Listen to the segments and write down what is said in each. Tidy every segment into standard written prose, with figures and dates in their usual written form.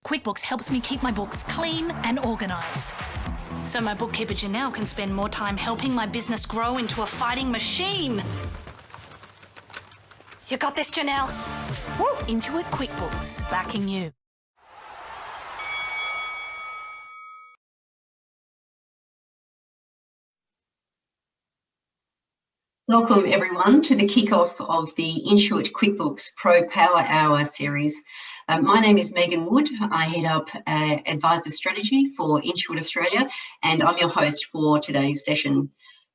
QuickBooks helps me keep my books clean and organised, so my bookkeeper Janelle can spend more time helping my business grow into a fighting machine. You got this, Janelle. Intuit QuickBooks, backing you. Welcome everyone to the kickoff of the Intuit QuickBooks Pro Power Hour series. My name is Megan Wood. I head up Advisor Strategy for Intuit Australia, and I'm your host for today's session.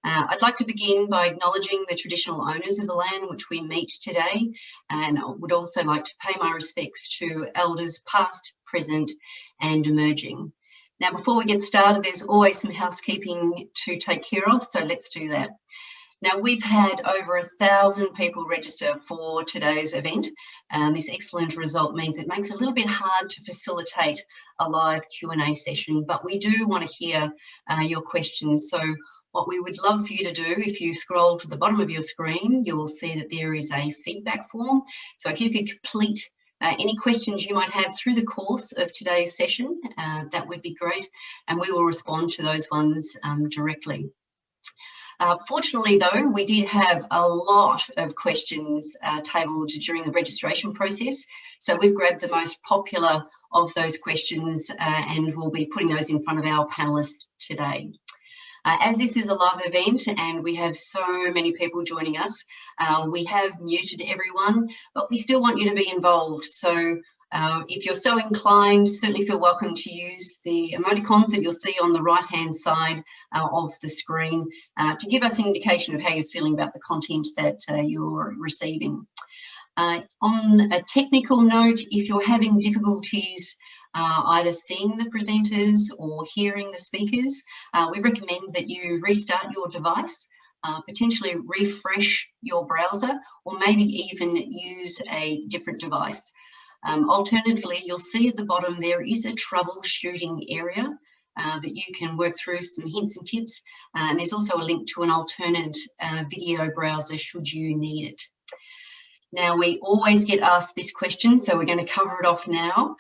I'd like to begin by acknowledging the traditional owners of the land which we meet today, and I would also like to pay my respects to elders past, present and emerging. Now, before we get started, there's always some housekeeping to take care of, so let's do that. Now, we've had over 1,000 people register for today's event, and this excellent result means it makes it a little bit hard to facilitate a live Q&A session, but we do want to hear your questions. So what we would love for you to do, if you scroll to the bottom of your screen, you'll see that there is a feedback form. So if you could complete any questions you might have through the course of today's session, that would be great, and we will respond to those ones directly. Fortunately, though, we did have a lot of questions tabled during the registration process. So we've grabbed the most popular of those questions and we'll be putting those in front of our panellists today. As this is a live event and we have so many people joining us, we have muted everyone, but we still want you to be involved. So if you're so inclined, certainly feel welcome to use the emoticons that you'll see on the right-hand side of the screen to give us an indication of how you're feeling about the content that you're receiving. On a technical note, if you're having difficulties either seeing the presenters or hearing the speakers, we recommend that you restart your device, potentially refresh your browser, or maybe even use a different device. Alternatively, you'll see at the bottom there is a troubleshooting area that you can work through some hints and tips, and there's also a link to an alternate video browser should you need it. Now, we always get asked this question, so we're going to cover it off now.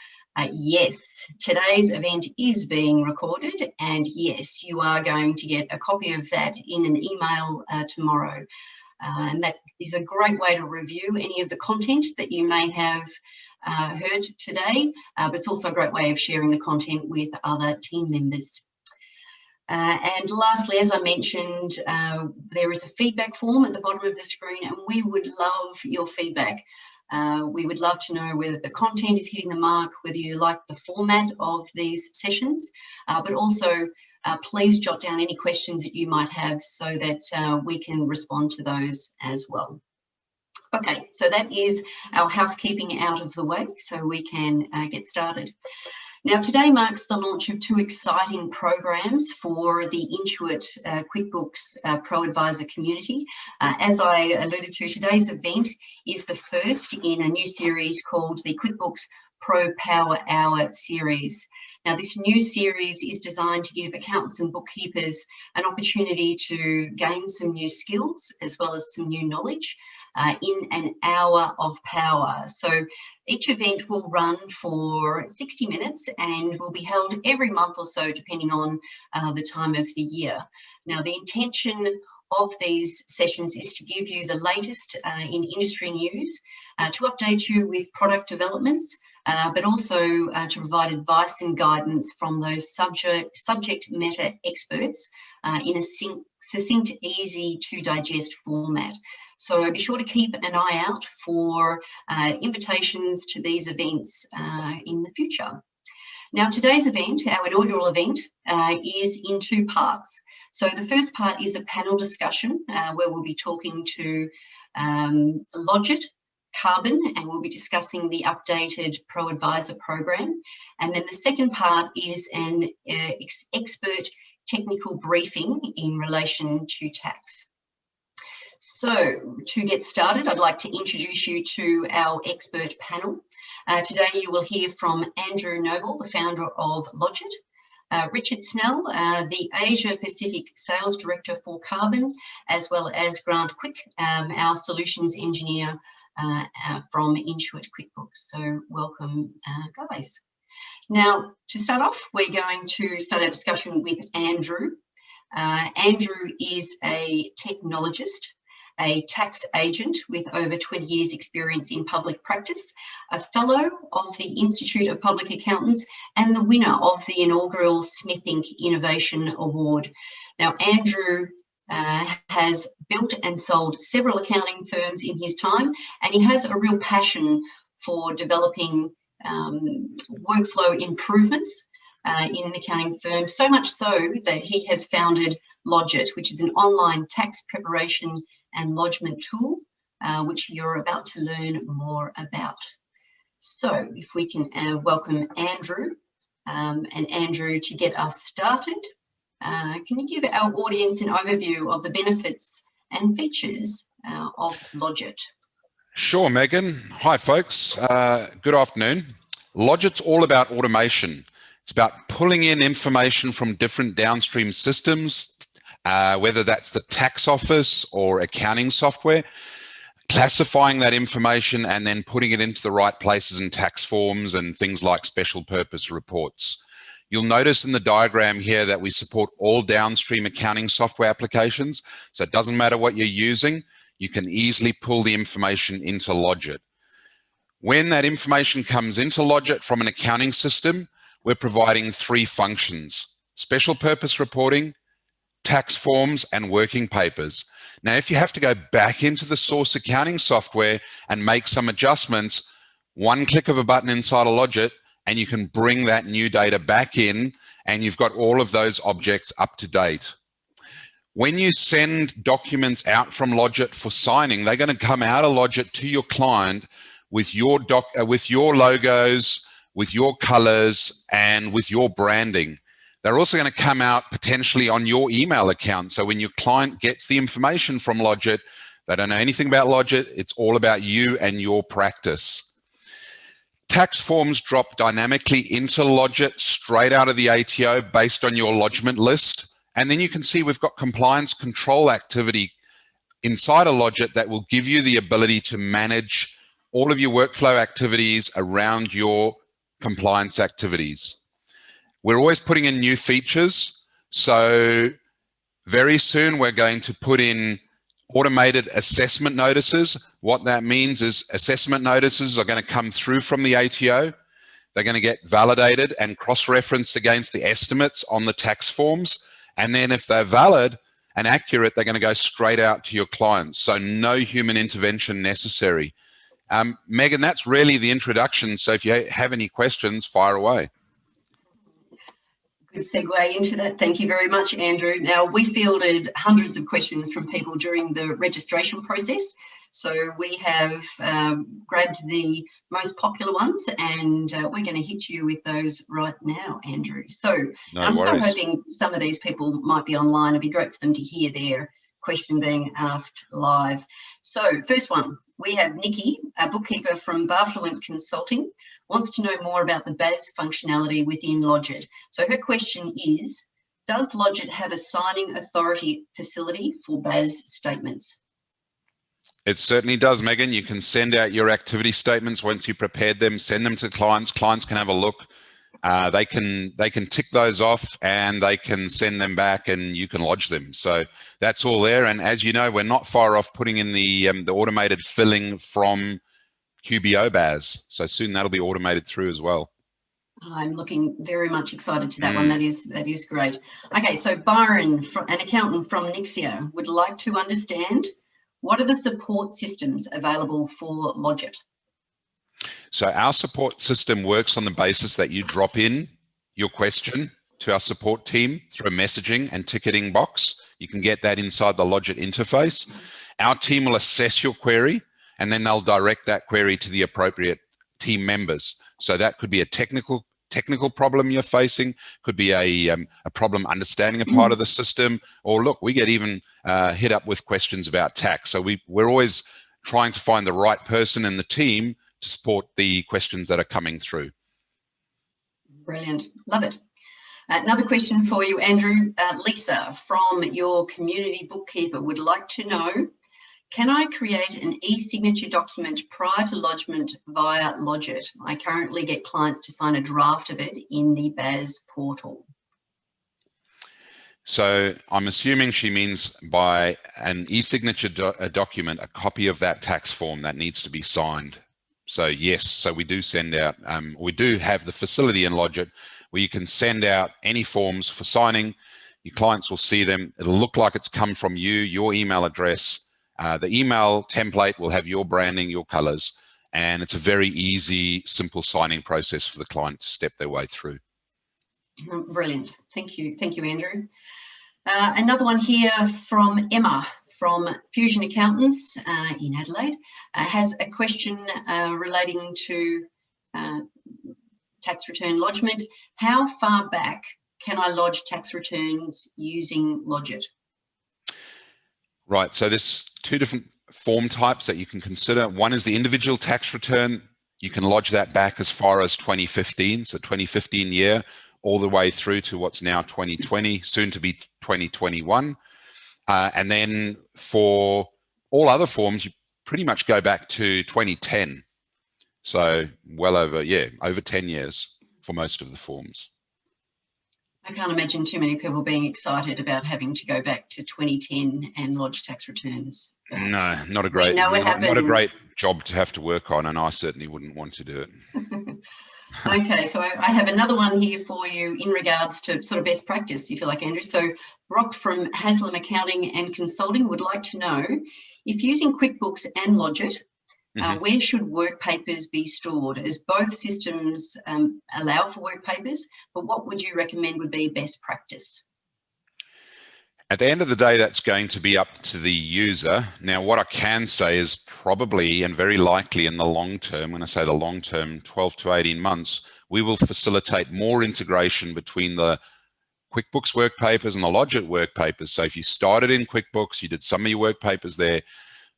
Yes, today's event is being recorded, and yes, you are going to get a copy of that in an email tomorrow. And that is a great way to review any of the content that you may have heard today, but it's also a great way of sharing the content with other team members. And lastly, as I mentioned, there is a feedback form at the bottom of the screen, and we would love your feedback. We would love to know whether the content is hitting the mark, whether you like the format of these sessions, but also please jot down any questions that you might have so that we can respond to those as well. Okay, so that is our housekeeping out of the way, so we can get started. Now, today marks the launch of two exciting programs for the Intuit QuickBooks Pro Advisor community. As I alluded to, today's event is the first in a new series called the QuickBooks Pro Power Hour series. Now, this new series is designed to give accountants and bookkeepers an opportunity to gain some new skills as well as some new knowledge in an hour of power. So each event will run for 60 minutes and will be held every month or so, depending on the time of the year. Now, the intention of these sessions is to give you the latest in industry news, to update you with product developments, but also to provide advice and guidance from those subject matter experts in a succinct, easy to digest format. So be sure to keep an eye out for invitations to these events in the future. Now, today's event, our inaugural event, is in two parts. So the first part is a panel discussion where we'll be talking to Lodget, Karbon, and we'll be discussing the updated Pro Advisor program. And then the second part is an expert technical briefing in relation to tax. So to get started, I'd like to introduce you to our expert panel. Today you will hear from Andrew Noble, the founder of Lodget, Richard Snell, the Asia Pacific Sales Director for Karbon, as well as Grant Quick, our Solutions Engineer from Intuit QuickBooks. So welcome, guys. Now, to start off, we're going to start our discussion with Andrew. Andrew is a technologist, a tax agent with over 20 years experience in public practice, a fellow of the Institute of Public Accountants, and the winner of the inaugural Smith Inc. Innovation Award. Now, Andrew has built and sold several accounting firms in his time, and he has a real passion for developing workflow improvements in an accounting firm, so much so that he has founded Lodget, which is an online tax preparation and lodgement tool, which you're about to learn more about. So if we can welcome Andrew, and Andrew, to get us started, can you give our audience an overview of the benefits and features of Lodget? Sure, Megan. Hi, folks. Good afternoon. Lodget's all about automation. It's about pulling in information from different downstream systems, whether that's the tax office or accounting software, classifying that information and then putting it into the right places in tax forms and things like special purpose reports. You'll notice in the diagram here that we support all downstream accounting software applications. So it doesn't matter what you're using, you can easily pull the information into Lodget. When that information comes into Lodget from an accounting system, we're providing three functions: special purpose reporting, tax forms, and working papers. Now, if you have to go back into the source accounting software and make some adjustments, one click of a button inside of Lodget, and you can bring that new data back in, and you've got all of those objects up to date. When you send documents out from Lodget for signing, they're going to come out of Lodget to your client with your logos, with your colors, and with your branding. They're also going to come out potentially on your email account. So when your client gets the information from Lodget, they don't know anything about Lodget. It's all about you and your practice. Tax forms drop dynamically into Lodget straight out of the ATO based on your lodgement list. And then you can see we've got compliance control activity inside of Lodget that will give you the ability to manage all of your workflow activities around your compliance activities. We're always putting in new features. So very soon we're going to put in automated assessment notices. What that means is assessment notices are going to come through from the ATO. They're going to get validated and cross-referenced against the estimates on the tax forms. And then if they're valid and accurate, they're going to go straight out to your clients. So no human intervention necessary. Megan, that's really the introduction. So if you have any questions, fire away. Good segue into that. Thank you very much, Andrew. Now, we fielded hundreds of questions from people during the registration process. So we have grabbed the most popular ones, and we're going to hit you with those right now, Andrew. So I'm so hoping some of these people might be online. It'd be great for them to hear their question being asked live. So first one, we have Nikki, a bookkeeper from Barfluent Consulting, wants to know more about the BAS functionality within Lodget. So her question is, does Lodget have a signing authority facility for BAS statements? It certainly does, Megan. You can send out your activity statements once you prepared them, send them to clients. Clients can have a look. They can tick those off and they can send them back and you can lodge them. So that's all there. And as you know, we're not far off putting in the automated filling from QBO BAS. So soon that'll be automated through as well. I'm looking very much excited to that one. That is great. Okay, so Byron, an accountant from Nixia, would like to understand, what are the support systems available for Lodget? So our support system works on the basis that you drop in your question to our support team through a messaging and ticketing box. You can get that inside the Lodget interface. Our team will assess your query and then they'll direct that query to the appropriate team members. So that could be a technical problem you're facing, could be a problem understanding a part of the system, or look, we get even hit up with questions about tax. So we're always trying to find the right person in the team to support the questions that are coming through. Brilliant, love it. Another question for you, Andrew. Lisa from your community bookkeeper would like to know, Can I create an e-signature document prior to lodgement via Lodget? I currently get clients to sign a draft of it in the BAS portal. So I'm assuming she means by an e-signature document, a copy of that tax form that needs to be signed. So yes, so we do send out, we do have the facility in Lodget where you can send out any forms for signing. Your clients will see them. It'll look like it's come from you, your email address. The email template will have your branding, your colors, and it's a very easy, simple signing process for the client to step their way through. Brilliant. Thank you, Andrew. Another one here from Emma from Fusion Accountants in Adelaide has a question relating to tax return lodgement. How far back can I lodge tax returns using Lodget? Right, so there's two different form types that you can consider. One is the individual tax return. You can lodge that back as far as 2015, so 2015 year, all the way through to what's now 2020, soon to be 2021. And then for all other forms, you pretty much go back to 2010. So well over, over 10 years for most of the forms. I can't imagine too many people being excited about having to go back to 2010 and lodge tax returns. No, not a great, not a great job to have to work on, and I certainly wouldn't want to do it. Okay, so I have another one here for you in regards to sort of best practice, if you like, Andrew. So Rock from Haslam Accounting and Consulting would like to know, if using QuickBooks and Lodget, where should work papers be stored? As both systems allow for work papers, but what would you recommend would be best practice? At the end of the day, that's going to be up to the user. Now, what I can say is probably and very likely in the long term, when I say the long term, 12 to 18 months, we will facilitate more integration between the QuickBooks work papers and the Lodget work papers. So if you started in QuickBooks, you did some of your work papers there,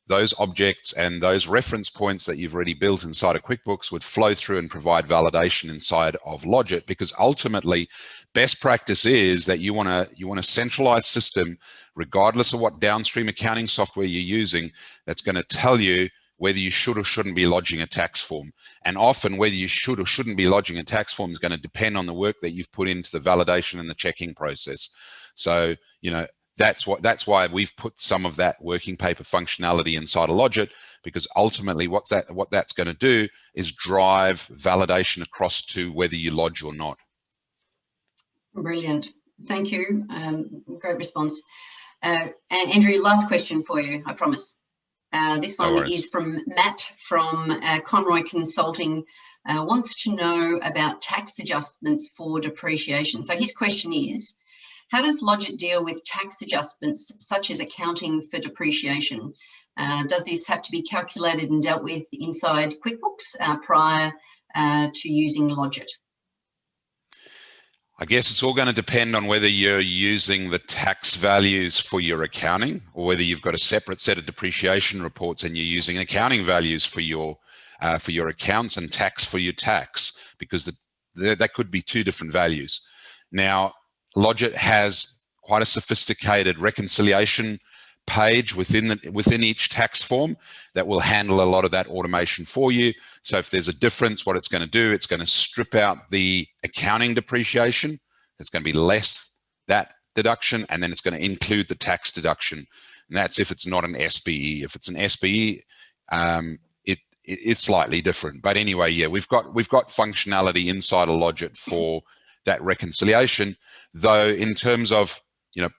those objects and those reference points that you've already built inside of QuickBooks would flow through and provide validation inside of Lodget, because ultimately best practice is that you want a centralized system, regardless of what downstream accounting software you're using, that's going to tell you whether you should or shouldn't be lodging a tax form. And often whether you should or shouldn't be lodging a tax form is going to depend on the work that you've put into the validation and the checking process. So, that's why we've put some of that working paper functionality inside of Lodget, because ultimately what that's going to do is drive validation across to whether you lodge or not. Brilliant. Thank you. Great response. And Andrew, last question for you, I promise. This one is from Matt from Conroy Consulting. Wants to know about tax adjustments for depreciation. So his question is, how does Lodget deal with tax adjustments such as accounting for depreciation? Does this have to be calculated and dealt with inside QuickBooks prior to using Lodget? I guess it's all going to depend on whether you're using the tax values for your accounting or whether you've got a separate set of depreciation reports and you're using accounting values for your accounts and tax for your tax, because that could be two different values. Now, Lodget has quite a sophisticated reconciliation page within each tax form that will handle a lot of that automation for you. So if there's a difference, what it's going to do, it's going to strip out the accounting depreciation. It's going to be less that deduction, and then it's going to include the tax deduction. And that's if it's not an SBE. If it's an SBE, it's slightly different. But anyway, yeah, we've got functionality inside of Lodget for that reconciliation. Though in terms of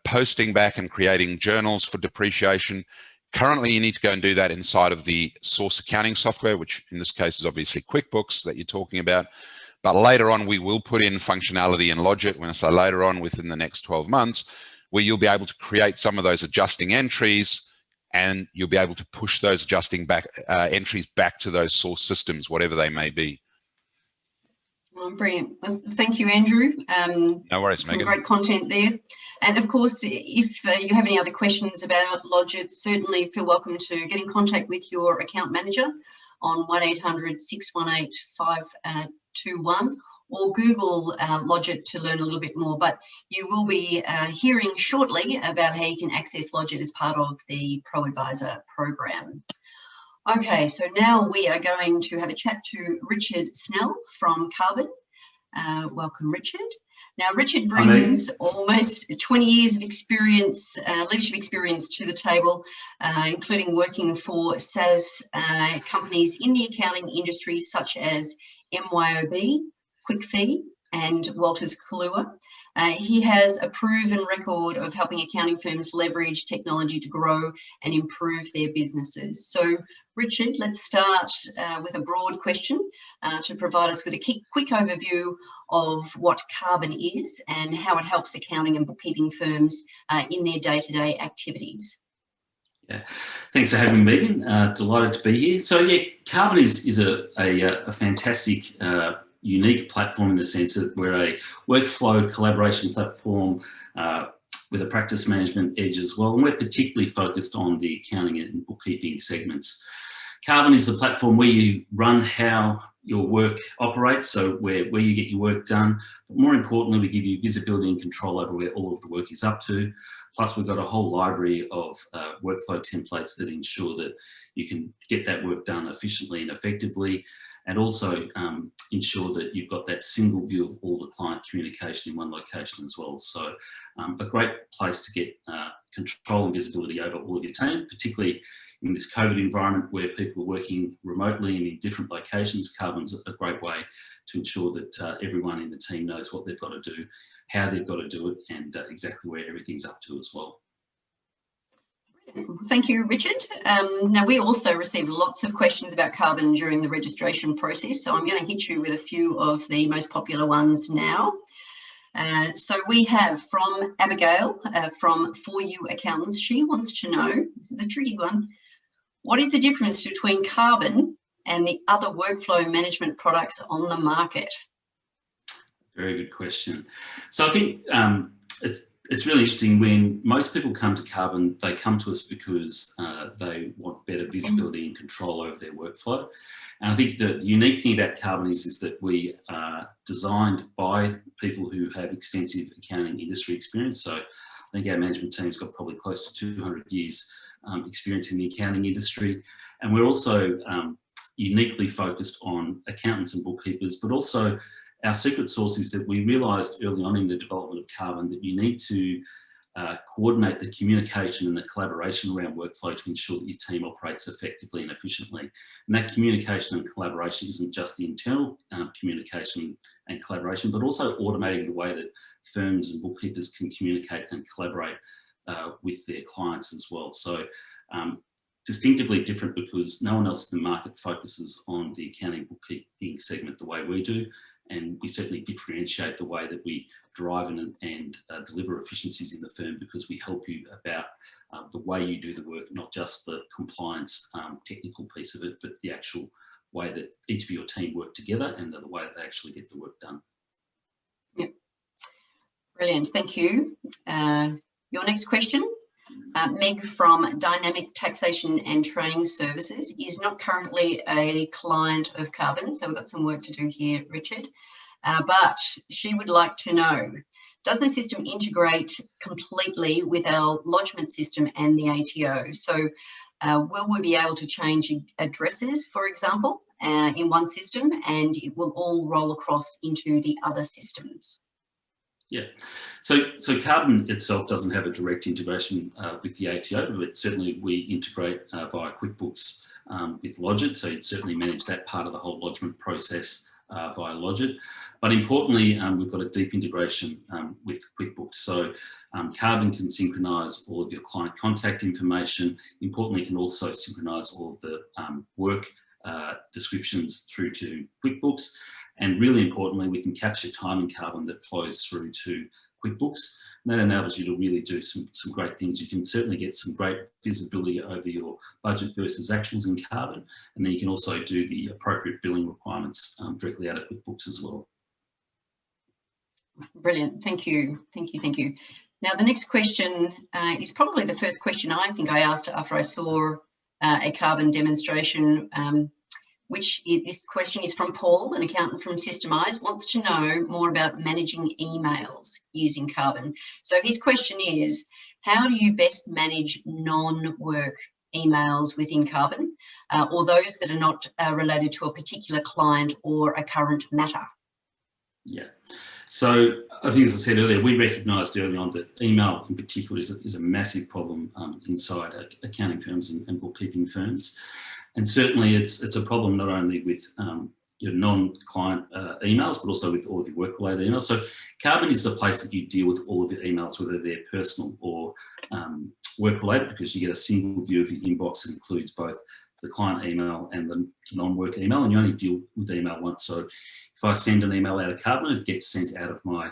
posting back and creating journals for depreciation, currently you need to go and do that inside of the source accounting software, which in this case is obviously QuickBooks that you're talking about. But later on, we will put in functionality in Lodget, when I say later on, within the next 12 months, where you'll be able to create some of those adjusting entries, and you'll be able to push those adjusting entries back to those source systems, whatever they may be. Brilliant. Thank you, Andrew. No worries, Megan. Some great content there. And of course, if you have any other questions about Lodget, certainly feel welcome to get in contact with your account manager on 1800 618 +21 or Google Lodget to learn a little bit more. But you will be hearing shortly about how you can access Lodget as part of the Pro Advisor program. Okay, so now we are going to have a chat to Richard Snell from Karbon. Welcome, Richard. Now, Richard brings almost 20 years of experience, leadership experience to the table, including working for SaaS companies in the accounting industry such as MYOB, Quickfee, and Walters Kahlua. He has a proven record of helping accounting firms leverage technology to grow and improve their businesses. So, Richard, let's start with a broad question to provide us with a quick overview of what Karbon is and how it helps accounting and bookkeeping firms in their day-to-day activities. Yeah, thanks for having me, Megan. Delighted to be here. So, yeah, Karbon is a fantastic, unique platform in the sense that we're a workflow collaboration platform with a practice management edge as well, and we're particularly focused on the accounting and bookkeeping segments. Karbon is the platform where you run how your work operates, so where you get your work done. But more importantly, we give you visibility and control over where all of the work is up to. Plus, we've got a whole library of workflow templates that ensure that you can get that work done efficiently and effectively, and also ensure that you've got that single view of all the client communication in one location as well. So a great place to get control and visibility over all of your team, particularly in this COVID environment where people are working remotely and in different locations. Karbon's a great way to ensure that everyone in the team knows what they've got to do, how they've got to do it, and exactly where everything's up to as well. Thank you, Richard. Now, we also received lots of questions about Karbon during the registration process, so I'm going to hit you with a few of the most popular ones now. So we have from Abigail from For You Accountants. She wants to know, this is a tricky one, what is the difference between Karbon and the other workflow management products on the market? Very good question. So I think it's really interesting when most people come to Karbon, they come to us because they want better visibility and control over their workflow. And I think the unique thing about Karbon is that we are designed by people who have extensive accounting industry experience. So I think our management team's got probably close to 200 years experience in the accounting industry. And we're also uniquely focused on accountants and bookkeepers, but also our secret sauce is that we realised early on in the development of Karbon that you need to coordinate the communication and the collaboration around workflow to ensure that your team operates effectively and efficiently. And that communication and collaboration isn't just the internal communication and collaboration, but also automating the way that firms and bookkeepers can communicate and collaborate with their clients as well. So distinctively different because no one else in the market focuses on the accounting bookkeeping segment the way we do. And we certainly differentiate the way that we drive and deliver efficiencies in the firm because we help you about the way you do the work, not just the compliance technical piece of it, but the actual way that each of your team work together and the way that they actually get the work done. Yep. Brilliant, thank you. Your next question, Meg from Dynamic Taxation and Training Services is not currently a client of Karbon, so we've got some work to do here, Richard. But she would like to know, does the system integrate completely with our lodgement system and the ATO? So will we be able to change addresses, for example, in one system, and it will all roll across into the other systems? Yeah, so Karbon itself doesn't have a direct integration with the ATO, but certainly we integrate via Quickbooks with Lodget, so you'd certainly manage that part of the whole lodgement process via Lodget. But importantly, we've got a deep integration with Quickbooks, so Karbon can synchronise all of your client contact information. Importantly, it can also synchronise all of the work descriptions through to Quickbooks. And really importantly, we can capture time in Karbon that flows through to Quickbooks. And that enables you to really do some great things. You can certainly get some great visibility over your budget versus actuals in Karbon. And then you can also do the appropriate billing requirements directly out of Quickbooks as well. Brilliant, thank you, thank you, thank you. Now the next question is probably the first question I think I asked after I saw a Karbon demonstration. This question is from Paul, an accountant from Systemize, wants to know more about managing emails using Karbon. So his question is, how do you best manage non-work emails within Karbon, or those that are not related to a particular client or a current matter? Yeah. So I think, as I said earlier, we recognised early on that email in particular is a massive problem inside accounting firms and bookkeeping firms. And certainly it's a problem not only with your non-client emails, but also with all of your work-related emails. So Karbon is the place that you deal with all of your emails, whether they're personal or work-related, because you get a single view of your inbox that includes both the client email and the non-work email, and you only deal with email once. So if I send an email out of Karbon, it gets sent out of my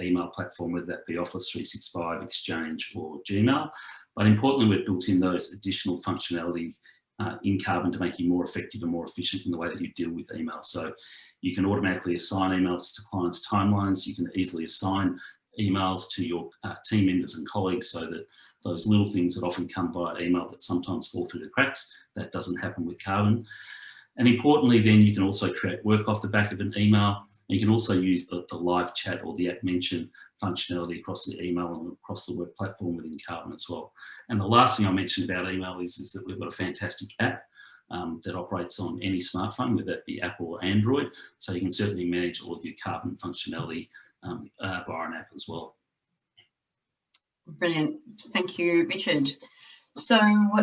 email platform, whether that be Office 365, Exchange or Gmail. But importantly, we've built in those additional functionality in Karbon to make you more effective and more efficient in the way that you deal with email. So you can automatically assign emails to clients' timelines. You can easily assign emails to your team members and colleagues, so that those little things that often come via email that sometimes fall through the cracks, that doesn't happen with Karbon. And importantly, then you can also create work off the back of an email. And you can also use the live chat or the app mention functionality across the email and across the work platform within Karbon as well. And the last thing I mentioned about email is that we've got a fantastic app that operates on any smartphone, whether that be Apple or Android. So you can certainly manage all of your Karbon functionality via an app as well. Brilliant. Thank you, Richard. So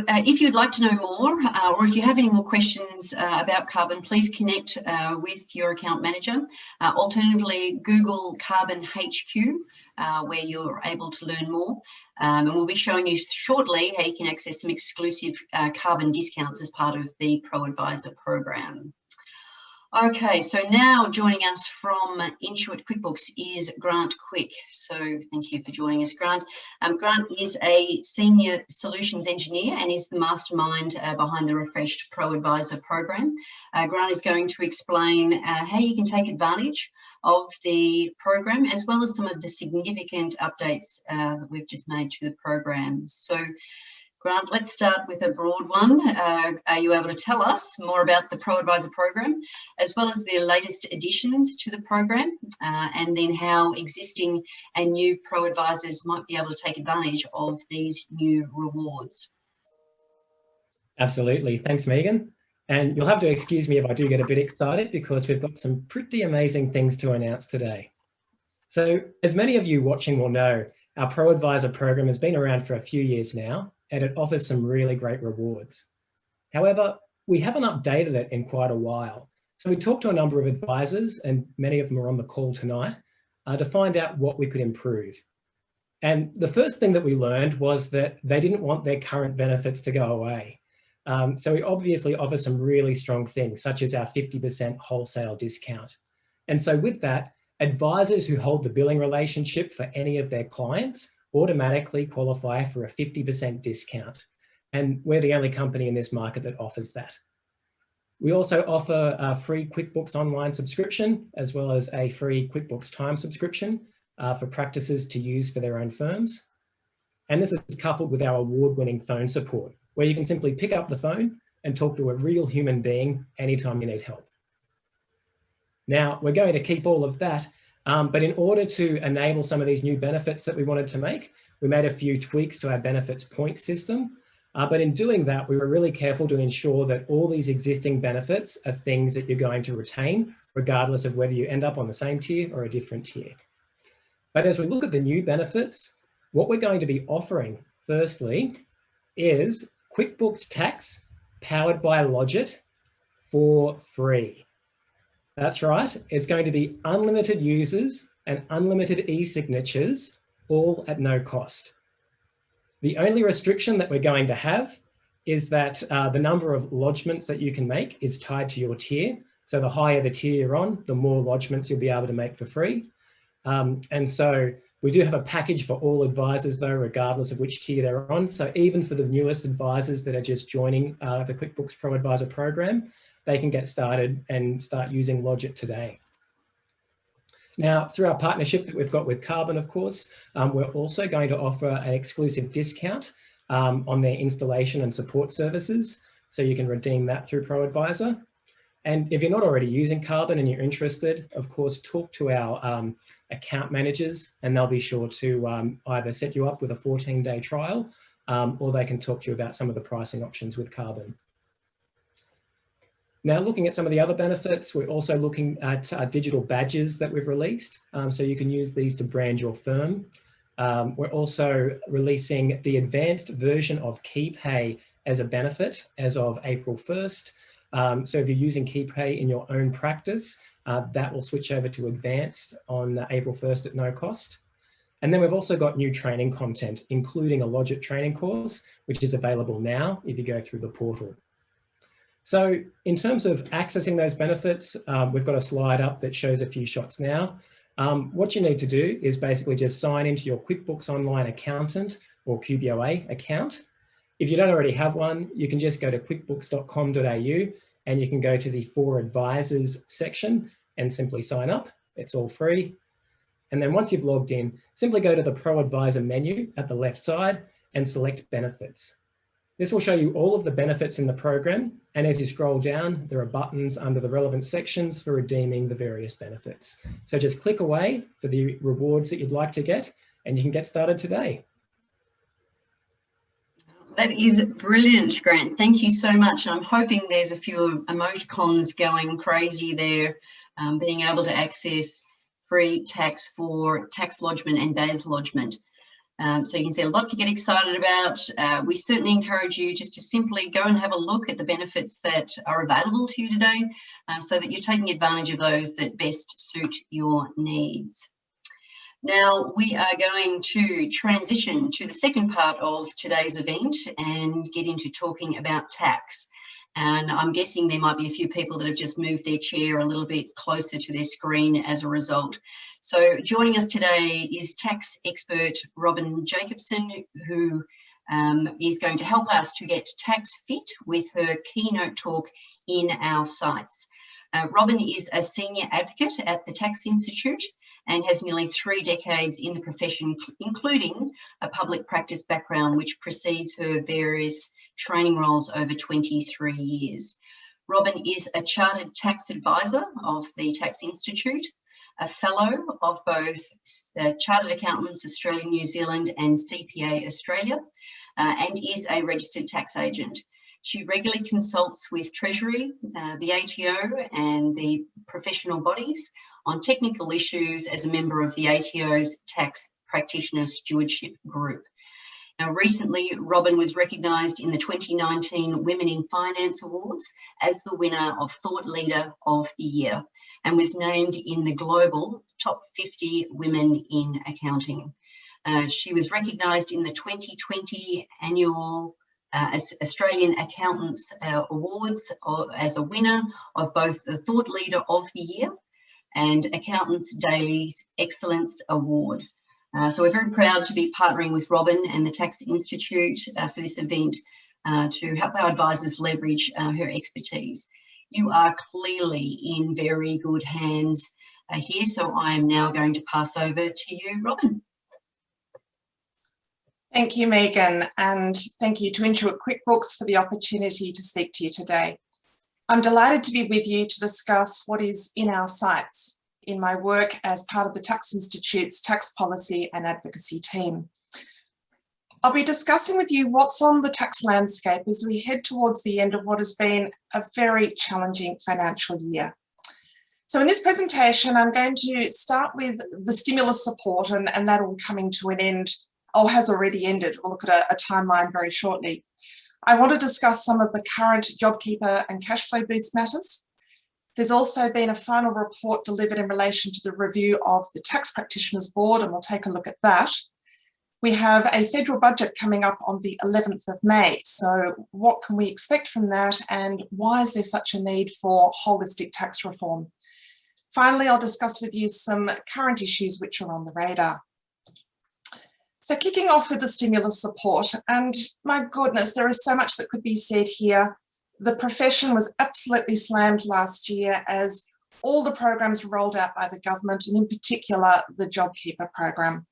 if you'd like to know more, or if you have any more questions about Karbon, please connect with your account manager. Alternatively, Google Karbon HQ, where you're able to learn more. And we'll be showing you shortly how you can access some exclusive Karbon discounts as part of the Pro Advisor program. Okay, so now joining us from Intuit QuickBooks is Grant Quick. So thank you for joining us, Grant. Grant is a senior solutions engineer and is the mastermind behind the refreshed Pro Advisor program. Grant is going to explain how you can take advantage of the program, as well as some of the significant updates that we've just made to the program. So Grant, let's start with a broad one. Are you able to tell us more about the Pro Advisor program, as well as the latest additions to the program, and then how existing and new Pro Advisors might be able to take advantage of these new rewards? Absolutely. Thanks, Megan. And you'll have to excuse me if I do get a bit excited, because we've got some pretty amazing things to announce today. So as many of you watching will know, our Pro Advisor program has been around for a few years now, and it offers some really great rewards. However, we haven't updated it in quite a while. So we talked to a number of advisors, and many of them are on the call tonight, to find out what we could improve. And the first thing that we learned was that they didn't want their current benefits to go away. So we obviously offer some really strong things, such as our 50% wholesale discount. And so with that, advisors who hold the billing relationship for any of their clients automatically qualify for a 50% discount. And we're the only company in this market that offers that. We also offer a free QuickBooks online subscription, as well as a free QuickBooks Time subscription for practices to use for their own firms. And this is coupled with our award-winning phone support, where you can simply pick up the phone and talk to a real human being anytime you need help. Now, we're going to keep all of that, but in order to enable some of these new benefits that we wanted to make, we made a few tweaks to our benefits point system. But in doing that, we were really careful to ensure that all these existing benefits are things that you're going to retain, regardless of whether you end up on the same tier or a different tier. But as we look at the new benefits, what we're going to be offering, firstly, is QuickBooks Tax powered by Lodget for free. That's right, it's going to be unlimited users and unlimited e-signatures, all at no cost. The only restriction that we're going to have is that the number of lodgements that you can make is tied to your tier. So the higher the tier you're on, the more lodgements you'll be able to make for free. And so we do have a package for all advisors though, regardless of which tier they're on. So even for the newest advisors that are just joining the QuickBooks Pro Advisor program, they can get started and start using Lodget today. Now, through our partnership that we've got with Karbon, of course, we're also going to offer an exclusive discount on their installation and support services. So you can redeem that through Pro Advisor. And if you're not already using Karbon and you're interested, of course, talk to our account managers, and they'll be sure to either set you up with a 14-day trial, or they can talk to you about some of the pricing options with Karbon. Now, looking at some of the other benefits, we're also looking at digital badges that we've released. So you can use these to brand your firm. We're also releasing the advanced version of KeyPay as a benefit as of April 1st. So if you're using KeyPay in your own practice, that will switch over to advanced on April 1st at no cost. And then we've also got new training content, including a Lodget training course, which is available now if you go through the portal. So in terms of accessing those benefits, we've got a slide up that shows a few shots now. What you need to do is basically just sign into your QuickBooks Online Accountant or QBOA account. If you don't already have one, you can just go to quickbooks.com.au and you can go to the For Advisors section and simply sign up. It's all free. And then once you've logged in, simply go to the Pro Advisor menu at the left side and select Benefits. This will show you all of the benefits in the program. And as you scroll down, there are buttons under the relevant sections for redeeming the various benefits. So just click away for the rewards that you'd like to get, and you can get started today. That is brilliant, Grant. Thank you so much. I'm hoping there's a few emoticons going crazy there, being able to access free tax for tax lodgement and days lodgement. So you can see a lot to get excited about. We certainly encourage you just to simply go and have a look at the benefits that are available to you today, so that you're taking advantage of those that best suit your needs. Now we are going to transition to the second part of today's event and get into talking about tax. And I'm guessing there might be a few people that have just moved their chair a little bit closer to their screen as a result. So joining us today is tax expert Robyn Jacobson, who is going to help us to get tax fit with her keynote talk in our sights. Robyn is a senior advocate at the Tax Institute and has nearly 3 decades in the profession, including a public practice background, which precedes her various training roles over 23 years. Robyn is a chartered tax advisor of the Tax Institute, a fellow of both Chartered Accountants Australia, New Zealand and CPA Australia, and is a registered tax agent. She regularly consults with Treasury, the ATO and the professional bodies on technical issues as a member of the ATO's Tax Practitioner Stewardship Group. Now, recently, Robyn was recognised in the 2019 Women in Finance Awards as the winner of Thought Leader of the Year and was named in the global top 50 women in accounting. She was recognised in the 2020 annual Australian Accountants Awards as a winner of both the Thought Leader of the Year and Accountants Daily's Excellence Award. So we're very proud to be partnering with Robyn and the Tax Institute for this event to help our advisors leverage her expertise. You are clearly in very good hands here, so I am now going to pass over to you, Robyn. Thank you, Megan, and thank you to Intuit QuickBooks for the opportunity to speak to you today. I'm delighted to be with you to discuss what is in our sights in my work as part of the Tax Institute's tax policy and advocacy team. I'll be discussing with you what's on the tax landscape as we head towards the end of what has been a very challenging financial year. So in this presentation, I'm going to start with the stimulus support, and that all coming to an end, or has already ended. We'll look at a timeline very shortly. I want to discuss some of the current JobKeeper and cash flow boost matters. There's also been a final report delivered in relation to the review of the Tax Practitioners Board, and we'll take a look at that. We have a federal budget coming up on the 11th of May. So what can we expect from that, and why is there such a need for holistic tax reform? Finally, I'll discuss with you some current issues which are on the radar. So kicking off with the stimulus support, and my goodness, there is so much that could be said here. The profession was absolutely slammed last year as all the programs were rolled out by the government, and in particular, the JobKeeper program.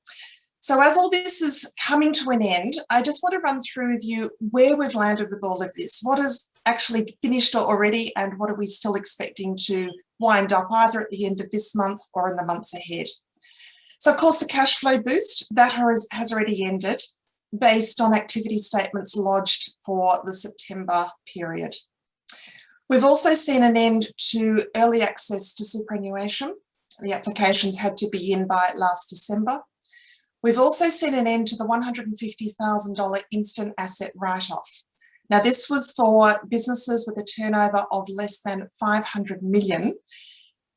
So as all this is coming to an end, I just want to run through with you where we've landed with all of this. What is actually finished already and what are we still expecting to wind up either at the end of this month or in the months ahead. So of course the cash flow boost, that has already ended based on activity statements lodged for the September period. We've also seen an end to early access to superannuation. The applications had to be in by last December. We've also seen an end to the $150,000 instant asset write-off. Now, this was for businesses with a turnover of less than 500 million.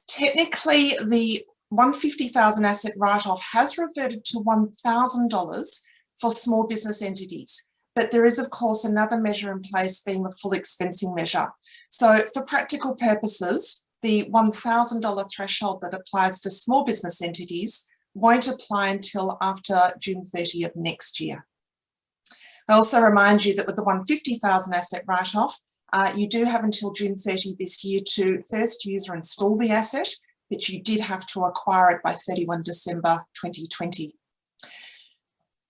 Technically, the $150,000 asset write-off has reverted to $1,000 for small business entities. But there is, of course, another measure in place being the full expensing measure. So for practical purposes, the $1,000 threshold that applies to small business entities won't apply until after June 30 of next year. I also remind you that with the $150,000 asset write-off, you do have until June 30 this year to first use or install the asset, but you did have to acquire it by 31 December 2020.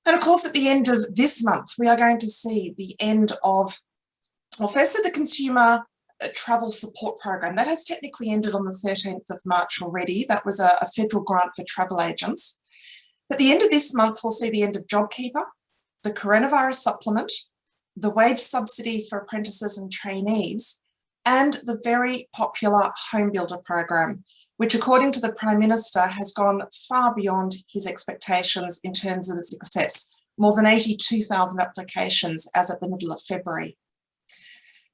And of course, at the end of this month, we are going to see the end of, well, firstly, the Consumer Travel Support Program. That has technically ended on the 13th of March already. That was a federal grant for travel agents. At the end of this month, we'll see the end of JobKeeper, the Coronavirus Supplement, the wage subsidy for apprentices and trainees, and the very popular Home Builder Program, which according to the Prime Minister has gone far beyond his expectations in terms of the success. More than 82,000 applications as at the middle of February.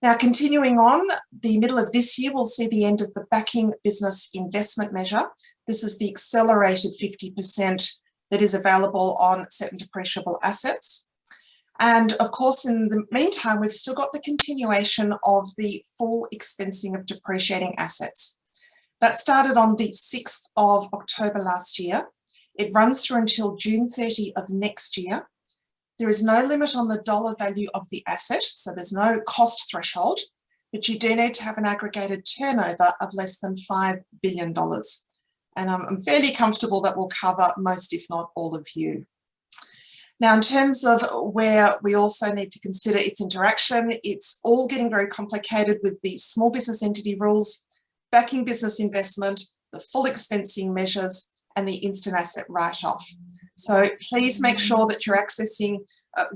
Now, continuing on, the middle of this year, we'll see the end of the Backing Business Investment Measure. This is the accelerated 50% that is available on certain depreciable assets. And of course, in the meantime, we've still got the continuation of the full expensing of depreciating assets. That started on the 6th of October last year. It runs through until June 30 of next year. There is no limit on the dollar value of the asset, so there's no cost threshold, but you do need to have an aggregated turnover of less than $5 billion. And I'm fairly comfortable that will cover most, if not all of you. Now, in terms of where we also need to consider its interaction, it's all getting very complicated with the small business entity rules, backing business investment, the full expensing measures, and the instant asset write-off. So please make sure that you're accessing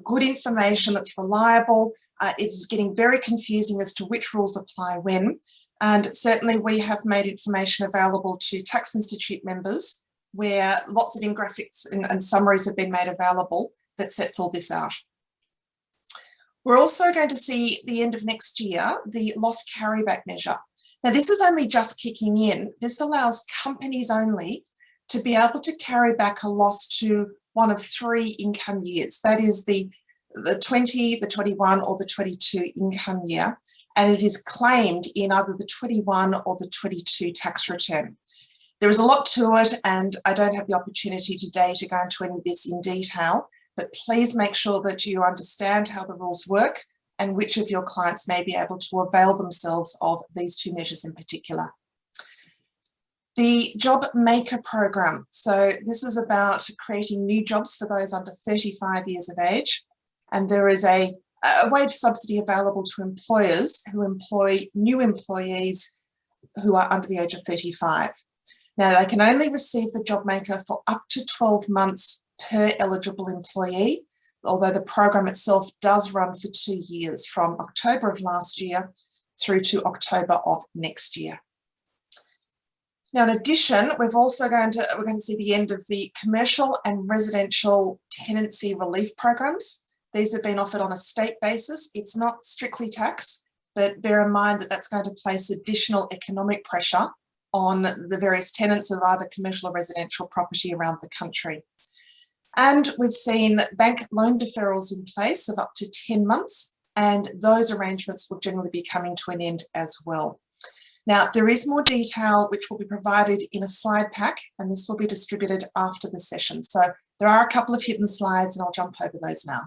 good information that's reliable. It's getting very confusing as to which rules apply when. And certainly we have made information available to Tax Institute members where lots of infographics and summaries have been made available that sets all this out. We're also going to see the end of next year, the loss carryback measure. Now, this is only just kicking in. This allows companies only to be able to carry back a loss to one of 3 income years. That is the 20, the 21 or the 22 income year. And it is claimed in either the 21 or the 22 tax return. There is a lot to it, and I don't have the opportunity today to go into any of this in detail, but please make sure that you understand how the rules work and which of your clients may be able to avail themselves of these 2 measures in particular. The Job Maker program. So this is about creating new jobs for those under 35 years of age. And there is a wage subsidy available to employers who employ new employees who are under the age of 35. Now, they can only receive the Job Maker for up to 12 months per eligible employee, although the program itself does run for 2 years, from October of last year through to October of next year. Now, in addition, we're going to see the end of the commercial and residential tenancy relief programs. These have been offered on a state basis. It's not strictly tax, but bear in mind that that's going to place additional economic pressure on the various tenants of either commercial or residential property around the country. And we've seen bank loan deferrals in place of up to 10 months, and those arrangements will generally be coming to an end as well. Now, there is more detail which will be provided in a slide pack, and this will be distributed after the session. So there are a couple of hidden slides, and I'll jump over those now.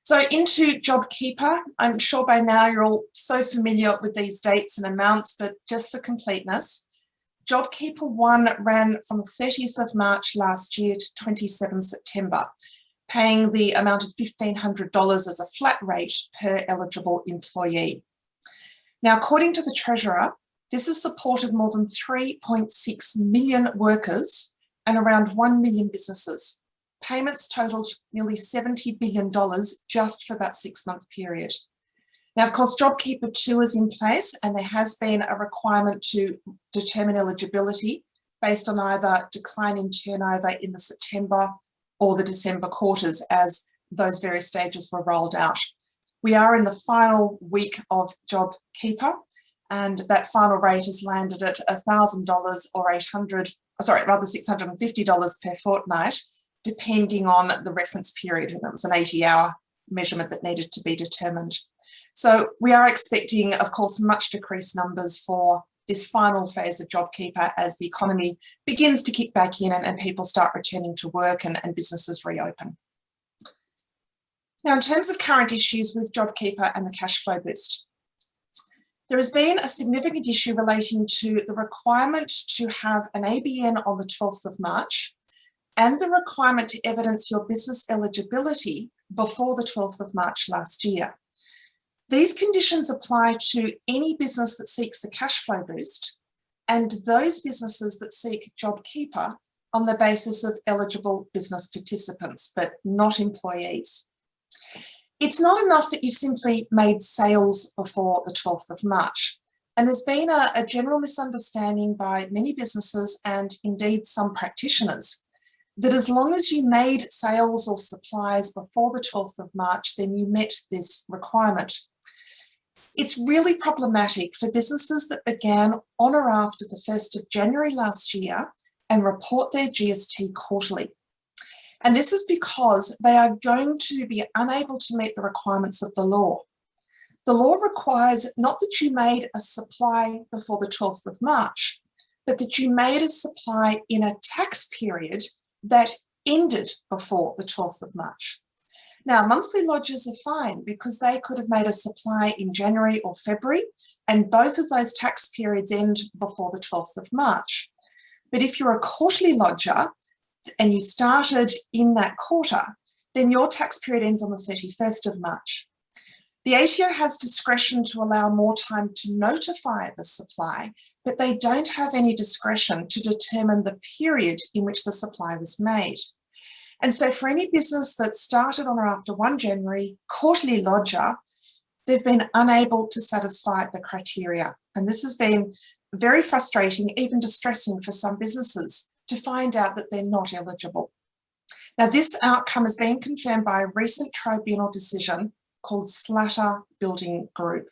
So into JobKeeper, I'm sure by now you're all so familiar with these dates and amounts, but just for completeness, JobKeeper 1 ran from the 30th of March last year to 27 September, paying the amount of $1,500 as a flat rate per eligible employee. Now, according to the Treasurer, this has supported more than 3.6 million workers and around 1 million businesses. Payments totaled nearly $70 billion just for that 6-month period. Now, of course, JobKeeper 2 is in place, and there has been a requirement to determine eligibility based on either decline in turnover in the September or the December quarters as those various stages were rolled out. We are in the final week of JobKeeper, and that final rate has landed at $1,000 or $650 per fortnight, depending on the reference period. And that was an 80-hour measurement that needed to be determined. So we are expecting, of course, much decreased numbers for this final phase of JobKeeper as the economy begins to kick back in and people start returning to work and businesses reopen. Now, in terms of current issues with JobKeeper and the cash flow boost, there has been a significant issue relating to the requirement to have an ABN on the 12th of March and the requirement to evidence your business eligibility before the 12th of March last year. These conditions apply to any business that seeks the cash flow boost and those businesses that seek JobKeeper on the basis of eligible business participants, but not employees. It's not enough that you've simply made sales before the 12th of March. And there's been a general misunderstanding by many businesses and indeed some practitioners that as long as you made sales or supplies before the 12th of March, then you met this requirement. It's really problematic for businesses that began on or after the 1st of January last year and report their GST quarterly. And this is because they are going to be unable to meet the requirements of the law. The law requires not that you made a supply before the 12th of March, but that you made a supply in a tax period that ended before the 12th of March. Now, monthly lodgers are fine because they could have made a supply in January or February, and both of those tax periods end before the 12th of March. But if you're a quarterly lodger and you started in that quarter, then your tax period ends on the 31st of March. The ATO has discretion to allow more time to notify the supply, but they don't have any discretion to determine the period in which the supply was made. And so for any business that started on or after 1 January, quarterly lodger, they've been unable to satisfy the criteria. And this has been very frustrating, even distressing for some businesses to find out that they're not eligible. Now, this outcome has been confirmed by a recent tribunal decision called Slatter Building Group.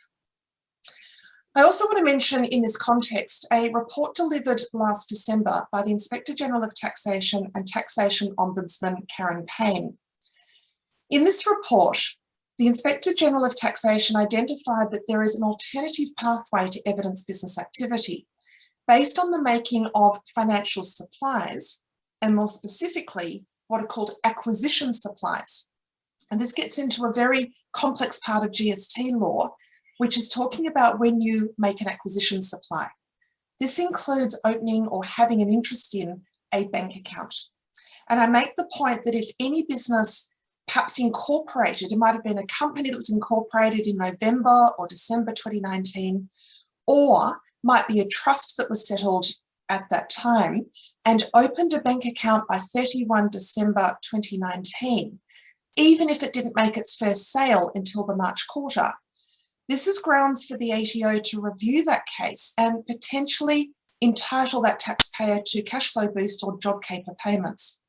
I also want to mention in this context a report delivered last December by the Inspector General of Taxation and Taxation Ombudsman Karen Payne. In this report, the Inspector General of Taxation identified that there is an alternative pathway to evidence business activity based on the making of financial supplies, and more specifically, what are called acquisition supplies. And this gets into a very complex part of GST law, which is talking about when you make an acquisition supply. This includes opening or having an interest in a bank account. And I make the point that if any business perhaps incorporated, it might have been a company that was incorporated in November or December 2019, or might be a trust that was settled at that time and opened a bank account by 31 December 2019, even if it didn't make its first sale until the March quarter. This is grounds for the ATO to review that case and potentially entitle that taxpayer to cash flow boost or JobKeeper payments.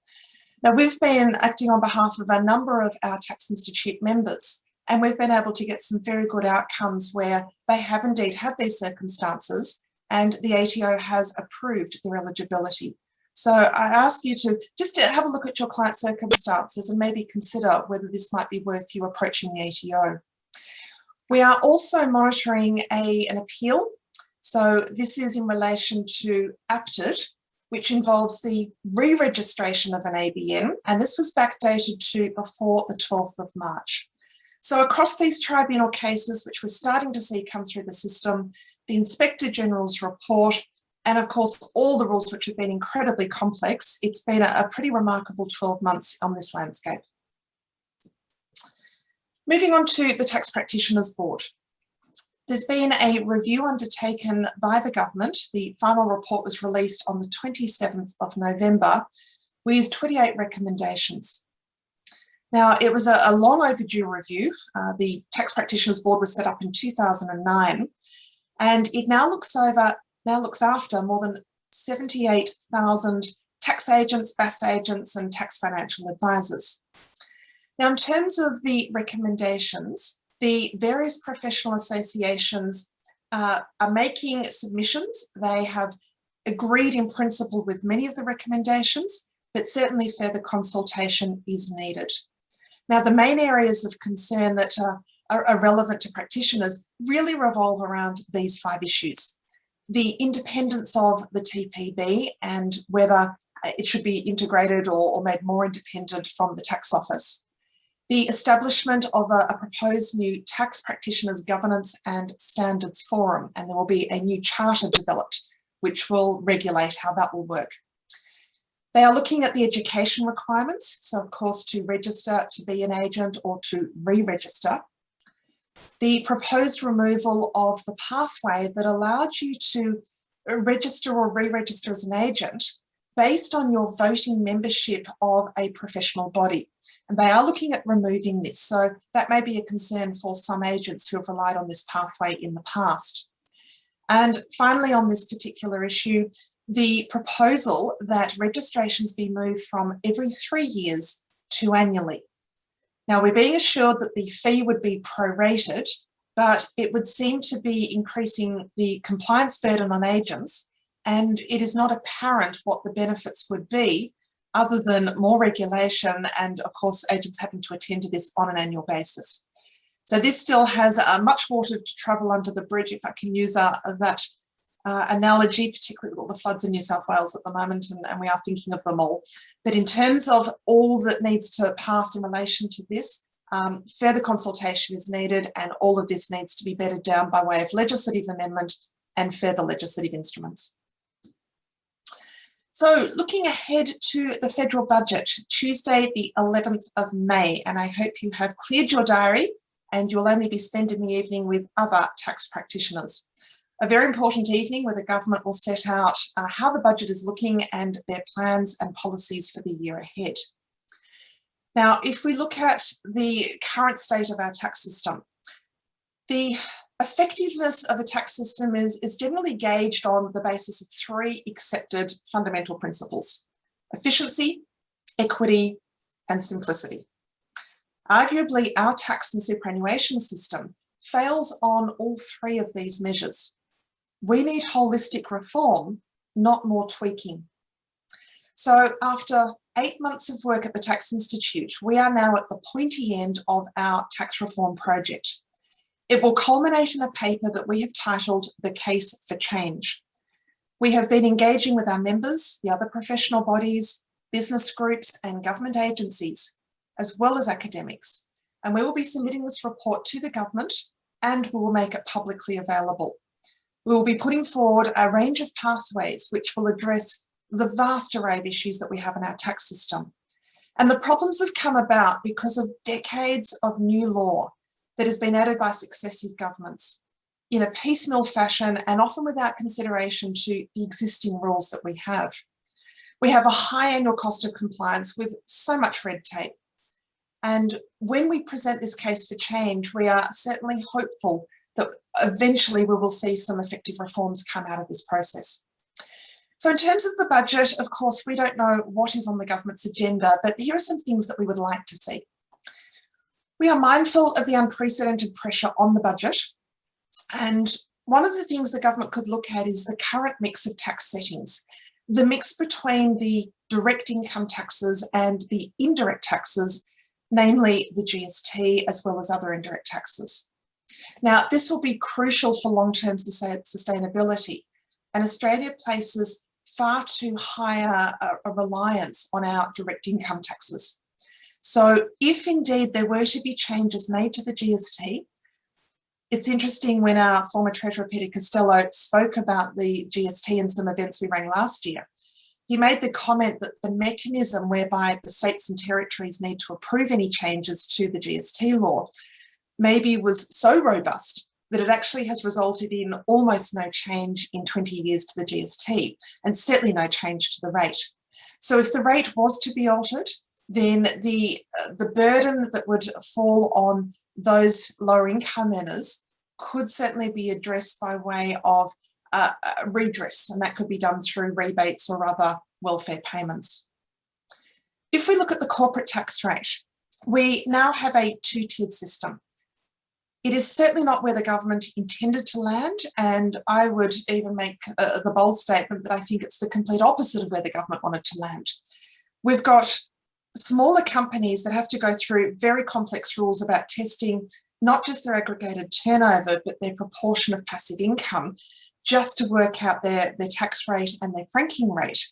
Now, we've been acting on behalf of a number of our Tax Institute members, and we've been able to get some very good outcomes where they have indeed had these circumstances and the ATO has approved their eligibility. So I ask you to just have a look at your client's circumstances and maybe consider whether this might be worth you approaching the ATO. We are also monitoring an appeal. So this is in relation to APTID, which involves the re-registration of an ABN, and this was backdated to before the 12th of March. So across these tribunal cases, which we're starting to see come through the system, the Inspector General's report And of course, all the rules which have been incredibly complex. It's been a pretty remarkable 12 months on this landscape. Moving on to the Tax Practitioners Board. There's been a review undertaken by the government. The final report was released on the 27th of November with 28 recommendations. Now, it was a long overdue review. The Tax Practitioners Board was set up in 2009, and it now looks after more than 78,000 tax agents, BAS agents, and tax financial advisors. Now, in terms of the recommendations, the various professional associations are making submissions. They have agreed in principle with many of the recommendations, but certainly further consultation is needed. Now, the main areas of concern that are relevant to practitioners really revolve around these 5 issues. The independence of the TPB and whether it should be integrated or made more independent from the tax office. The establishment of a proposed new tax practitioners governance and standards forum, and there will be a new charter developed which will regulate how that will work. They are looking at the education requirements, so of course to register, to be an agent or to re-register. The proposed removal of the pathway that allowed you to register or re-register as an agent based on your voting membership of a professional body. And they are looking at removing this. So that may be a concern for some agents who have relied on this pathway in the past. And finally, on this particular issue, the proposal that registrations be moved from every 3 years to annually. Now, we're being assured that the fee would be prorated, but it would seem to be increasing the compliance burden on agents, and it is not apparent what the benefits would be other than more regulation and, of course, agents having to attend to this on an annual basis. So this still has much water to travel under the bridge, if I can use that analogy, particularly with all the floods in New South Wales at the moment, and we are thinking of them all. But in terms of all that needs to pass in relation to this, further consultation is needed, and all of this needs to be bedded down by way of legislative amendment and further legislative instruments. So looking ahead to the federal budget, Tuesday the 11th of May, and I hope you have cleared your diary and you'll only be spending the evening with other tax practitioners. A very important evening where the government will set out how the budget is looking and their plans and policies for the year ahead. Now, if we look at the current state of our tax system, the effectiveness of a tax system is generally gauged on the basis of 3 accepted fundamental principles: efficiency, equity, and simplicity. Arguably, our tax and superannuation system fails on all 3 of these measures. We need holistic reform, not more tweaking. So after 8 months of work at the Tax Institute, we are now at the pointy end of our tax reform project. It will culminate in a paper that we have titled The Case for Change. We have been engaging with our members, the other professional bodies, business groups, and government agencies, as well as academics. And we will be submitting this report to the government, and we will make it publicly available. We will be putting forward a range of pathways which will address the vast array of issues that we have in our tax system. And the problems have come about because of decades of new law that has been added by successive governments in a piecemeal fashion and often without consideration to the existing rules that we have. We have a high annual cost of compliance with so much red tape. And when we present this case for change, we are certainly hopeful that eventually we will see some effective reforms come out of this process. So in terms of the budget, of course, we don't know what is on the government's agenda, but here are some things that we would like to see. We are mindful of the unprecedented pressure on the budget. And one of the things the government could look at is the current mix of tax settings, the mix between the direct income taxes and the indirect taxes, namely the GST, as well as other indirect taxes. Now, this will be crucial for long-term sustainability, and Australia places far too high a reliance on our direct income taxes. So if indeed there were to be changes made to the GST, It's interesting when our former Treasurer Peter Costello spoke about the GST and some events we ran last year. He made the comment that the mechanism whereby the states and territories need to approve any changes to the GST law maybe was so robust that it actually has resulted in almost no change in 20 years to the GST, and certainly no change to the rate. So if the rate was to be altered, then the burden that would fall on those lower income earners could certainly be addressed by way of redress, and that could be done through rebates or other welfare payments. If we look at the corporate tax rate, we now have a two-tiered system. It is certainly not where the government intended to land, and I would even make the bold statement that I think it's the complete opposite of where the government wanted to land. We've got smaller companies that have to go through very complex rules about testing not just their aggregated turnover, but their proportion of passive income, just to work out their tax rate and their franking rate,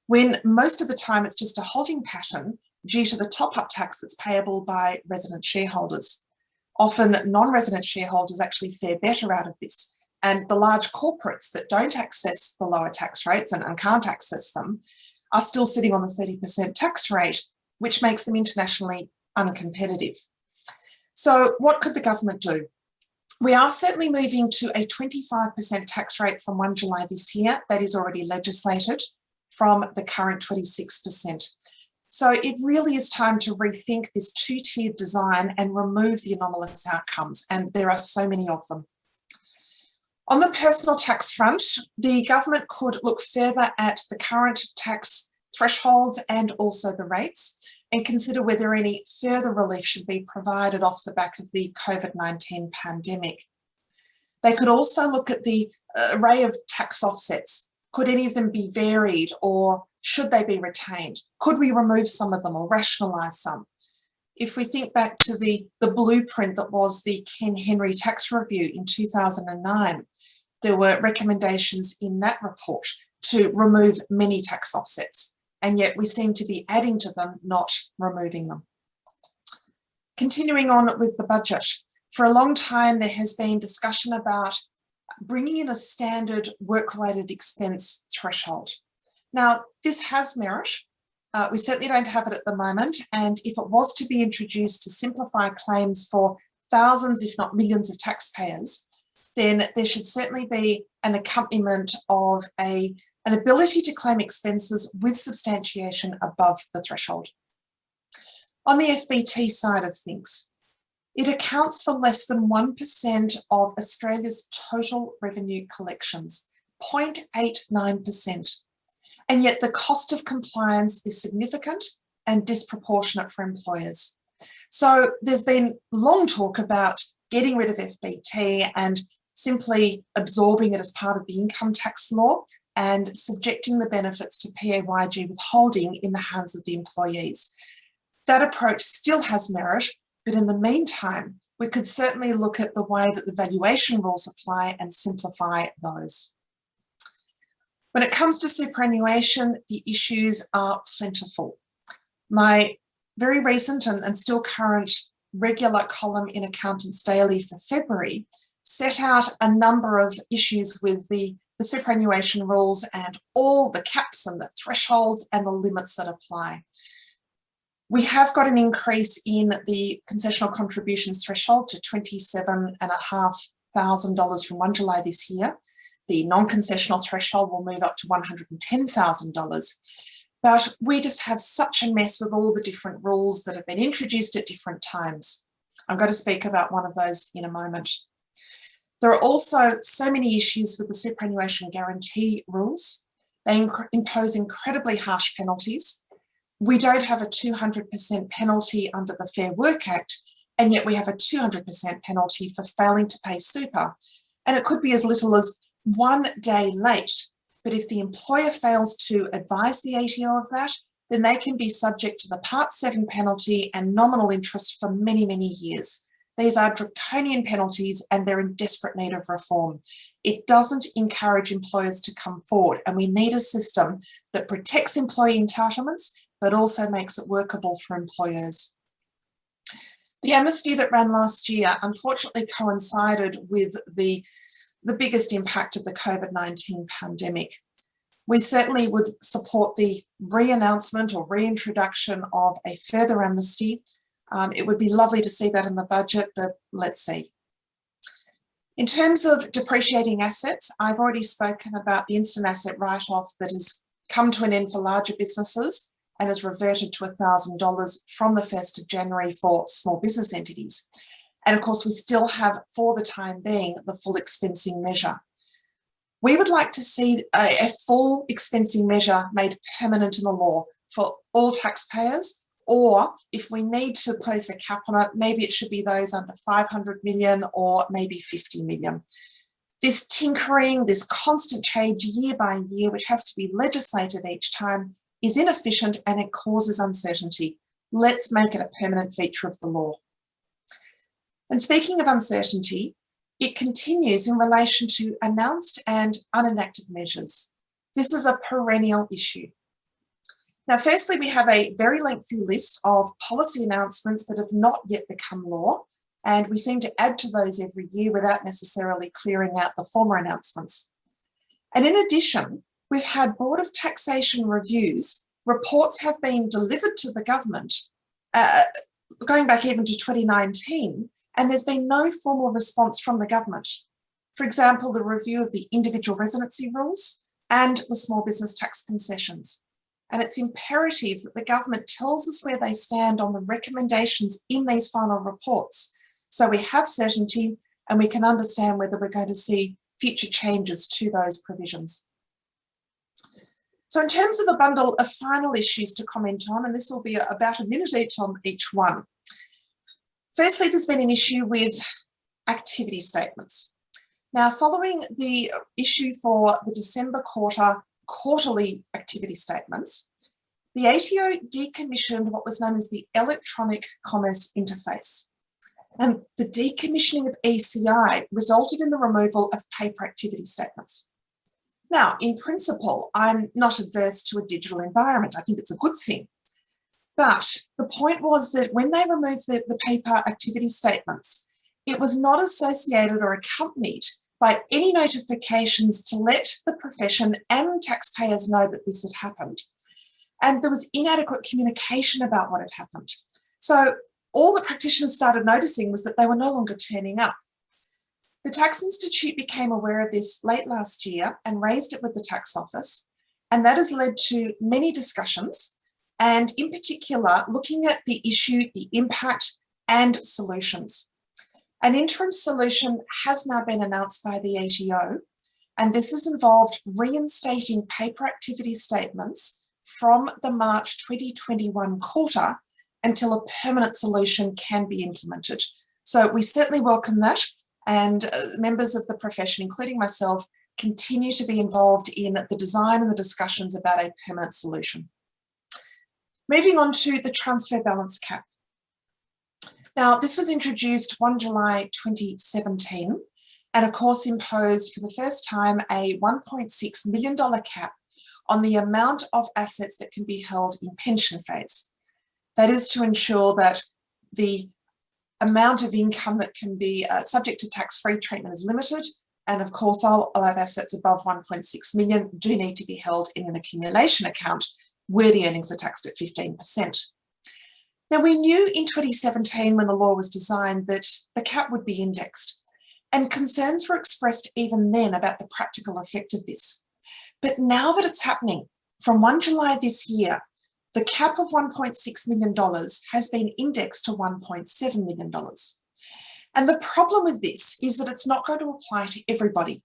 when most of the time it's just a holding pattern due to the top-up tax that's payable by resident shareholders. Often non-resident shareholders actually fare better out of this, and the large corporates that don't access the lower tax rates and can't access them are still sitting on the 30% tax rate, which makes them internationally uncompetitive. So what could the government do? We are certainly moving to a 25% tax rate from 1 July this year. That is already legislated from the current 26%. So it really is time to rethink this two-tiered design and remove the anomalous outcomes, and there are so many of them. On the personal tax front, the government could look further at the current tax thresholds and also the rates, and consider whether any further relief should be provided off the back of the COVID-19 pandemic. They could also look at the array of tax offsets. Could any of them be varied, or should they be retained? Could we remove some of them or rationalise some? If we think back to the blueprint that was the Ken Henry tax review in 2009, there were recommendations in that report to remove many tax offsets, and yet we seem to be adding to them, not removing them. Continuing on with the budget, for a long time there has been discussion about bringing in a standard work-related expense threshold. Now, this has merit. We certainly don't have it at the moment, and if it was to be introduced to simplify claims for thousands, if not millions of taxpayers, then there should certainly be an accompaniment of an ability to claim expenses with substantiation above the threshold. On the FBT side of things, it accounts for less than 1% of Australia's total revenue collections, 0.89%. And yet the cost of compliance is significant and disproportionate for employers. So there's been long talk about getting rid of FBT and simply absorbing it as part of the income tax law and subjecting the benefits to PAYG withholding in the hands of the employees. That approach still has merit, but in the meantime, we could certainly look at the way that the valuation rules apply and simplify those. When it comes to superannuation, the issues are plentiful. My very recent and still current regular column in Accountants Daily for February set out a number of issues with the superannuation rules and all the caps and the thresholds and the limits that apply. We have got an increase in the concessional contributions threshold to $27,500 from 1 July this year. The non-concessional threshold will move up to $110,000. But we just have such a mess with all the different rules that have been introduced at different times. I'm going to speak about one of those in a moment. There are also so many issues with the superannuation guarantee rules. They impose incredibly harsh penalties. We don't have a 200% penalty under the Fair Work Act, and yet we have a 200% penalty for failing to pay super. And it could be as little as 1 day late, but if the employer fails to advise the ATO of that, then they can be subject to the Part 7 penalty and nominal interest for many, many years. These are draconian penalties and they're in desperate need of reform. It doesn't encourage employers to come forward, and we need a system that protects employee entitlements but also makes it workable for employers. The amnesty that ran last year unfortunately coincided with the biggest impact of the COVID-19 pandemic. We certainly would support the re-announcement or reintroduction of a further amnesty. It would be lovely to see that in the budget, but let's see. In terms of depreciating assets, I've already spoken about the instant asset write-off that has come to an end for larger businesses and has reverted to $1,000 from the 1st of January for small business entities. And of course, we still have, for the time being, the full expensing measure. We would like to see a full expensing measure made permanent in the law for all taxpayers, or if we need to place a cap on it, maybe it should be those under 500 million or maybe 50 million. This tinkering, this constant change year by year, which has to be legislated each time, is inefficient and it causes uncertainty. Let's make it a permanent feature of the law. And speaking of uncertainty, it continues in relation to announced and unenacted measures. This is a perennial issue. Now, firstly, we have a very lengthy list of policy announcements that have not yet become law, and we seem to add to those every year without necessarily clearing out the former announcements. And in addition, we've had Board of Taxation reviews. Reports have been delivered to the government, going back even to 2019, and there's been no formal response from the government. For example, the review of the individual residency rules and the small business tax concessions. And it's imperative that the government tells us where they stand on the recommendations in these final reports, so we have certainty and we can understand whether we're going to see future changes to those provisions. So in terms of a bundle of final issues to comment on, and this will be about a minute each on each one. Firstly, there's been an issue with activity statements. Now, following the issue for the December quarterly activity statements, the ATO decommissioned what was known as the Electronic Commerce Interface. And the decommissioning of ECI resulted in the removal of paper activity statements. Now, in principle, I'm not adverse to a digital environment. I think it's a good thing. But the point was that when they removed the paper activity statements, it was not associated or accompanied by any notifications to let the profession and taxpayers know that this had happened. And there was inadequate communication about what had happened. So all the practitioners started noticing was that they were no longer turning up. The Tax Institute became aware of this late last year and raised it with the Tax Office. And that has led to many discussions, and in particular, looking at the issue, the impact and solutions. An interim solution has now been announced by the ATO, and this has involved reinstating paper activity statements from the March 2021 quarter until a permanent solution can be implemented. So we certainly welcome that, and members of the profession, including myself, continue to be involved in the design and the discussions about a permanent solution. Moving on to the transfer balance cap. Now, this was introduced 1 July 2017 and of course imposed for the first time a $1.6 million cap on the amount of assets that can be held in pension phase. That is to ensure that the amount of income that can be subject to tax-free treatment is limited, and of course all of assets above 1.6 million do need to be held in an accumulation account where the earnings are taxed at 15%. Now, we knew in 2017 when the law was designed that the cap would be indexed, and concerns were expressed even then about the practical effect of this. But now that it's happening, from 1 July this year, the cap of $1.6 million has been indexed to $1.7 million. And the problem with this is that it's not going to apply to everybody.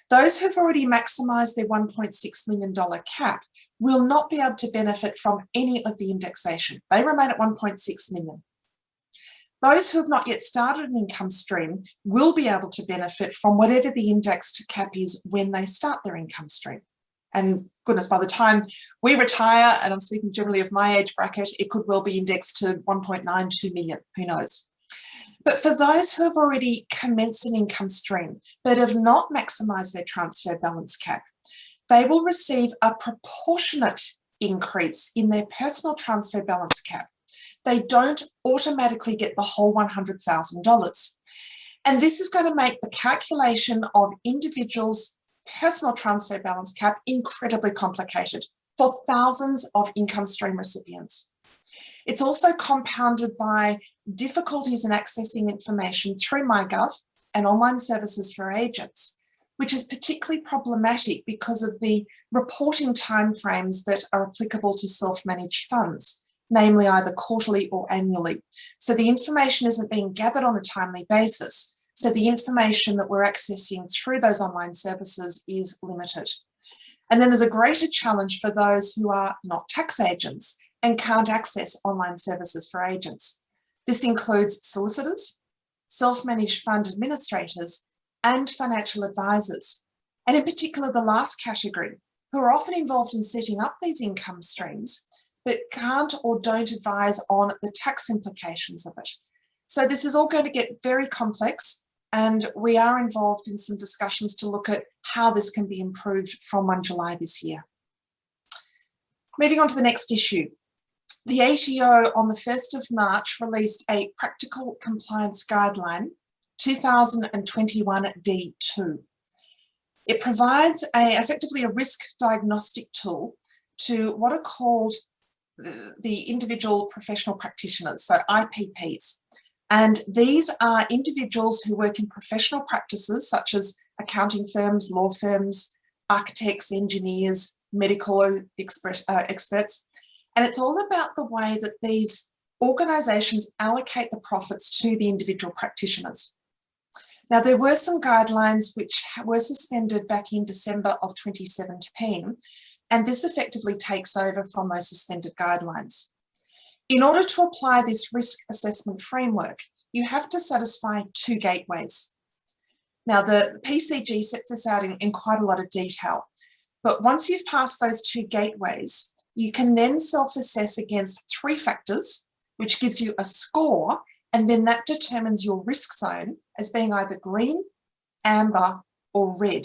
Those who've already maximised their $1.6 million cap will not be able to benefit from any of the indexation. They remain at $1.6 million. Those who have not yet started an income stream will be able to benefit from whatever the indexed cap is when they start their income stream. And goodness, by the time we retire, and I'm speaking generally of my age bracket, it could well be indexed to 1.92 million, who knows. But for those who have already commenced an income stream but have not maximised their transfer balance cap, they will receive a proportionate increase in their personal transfer balance cap they don't automatically get the whole $100,000. And this is going to make the calculation of individuals' personal transfer balance cap incredibly complicated for thousands of income stream recipients. It's also compounded by difficulties in accessing information through MyGov and online services for agents, which is particularly problematic because of the reporting timeframes that are applicable to self-managed funds, namely either quarterly or annually. So the information isn't being gathered on a timely basis. So the information that we're accessing through those online services is limited. And then there's a greater challenge for those who are not tax agents and can't access online services for agents. This includes solicitors, self-managed fund administrators, and financial advisors. And in particular, the last category, who are often involved in setting up these income streams, but can't or don't advise on the tax implications of it. So this is all going to get very complex, and we are involved in some discussions to look at how this can be improved from 1 July this year. Moving on to the next issue. The ATO on the 1st of March released a Practical Compliance Guideline 2021 D2. It provides effectively a risk diagnostic tool to what are called the individual professional practitioners, so IPPs. And these are individuals who work in professional practices such as accounting firms, law firms, architects, engineers, medical experts. And it's all about the way that these organisations allocate the profits to the individual practitioners. Now, there were some guidelines which were suspended back in December of 2017, and this effectively takes over from those suspended guidelines. In order to apply this risk assessment framework, you have to satisfy 2 gateways. Now, the PCG sets this out in quite a lot of detail, but once you've passed those 2 gateways, you can then self-assess against 3 factors, which gives you a score, and then that determines your risk zone as being either green, amber, or red.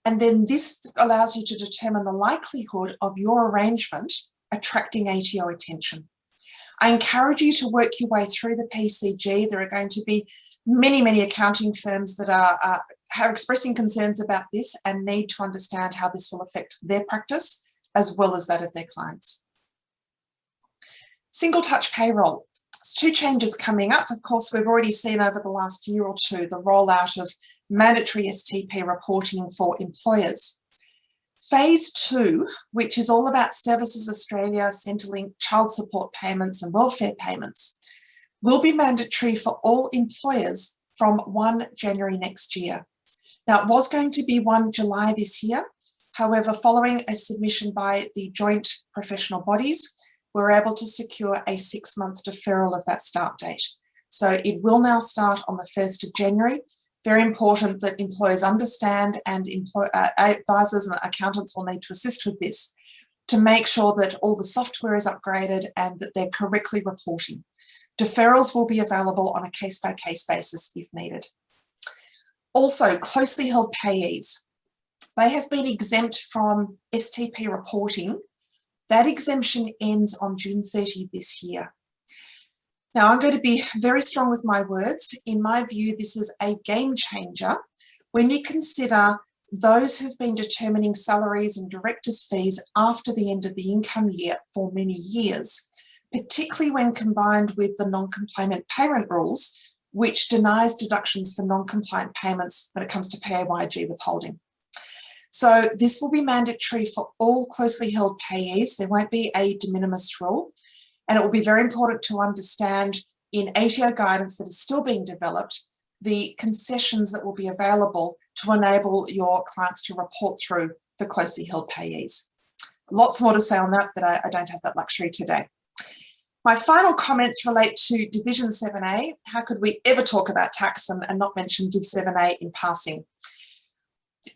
And then this allows you to determine the likelihood of your arrangement attracting ATO attention. I encourage you to work your way through the PCG. There are going to be many accounting firms that are expressing concerns about this and need to understand how this will affect their practice as well as that of their clients. Single touch payroll. There's 2 changes coming up. Of course, we've already seen over the last year or 2 the rollout of mandatory STP reporting for employers. Phase 2, which is all about Services Australia, Centrelink, child support payments and welfare payments, will be mandatory for all employers from 1 January next year. Now, it was going to be 1 July this year. However, following a submission by the joint professional bodies, we're able to secure a 6-month deferral of that start date. So it will now start on the 1st of January. Very important that employers understand, and advisors and accountants will need to assist with this to make sure that all the software is upgraded and that they're correctly reporting. Deferrals will be available on a case-by-case basis if needed. Also, closely held payees. They have been exempt from STP reporting. That exemption ends on June 30 this year. Now, I'm going to be very strong with my words. In my view, this is a game changer when you consider those who've been determining salaries and directors' fees after the end of the income year for many years, particularly when combined with the non-compliant payment rules, which denies deductions for non-compliant payments when it comes to PAYG withholding. So this will be mandatory for all closely held payees. There won't be a de minimis rule. And it will be very important to understand in ATO guidance that is still being developed, the concessions that will be available to enable your clients to report through for closely held payees. Lots more to say on that, but I don't have that luxury today. My final comments relate to Division 7A. How could we ever talk about tax and not mention Div 7A in passing?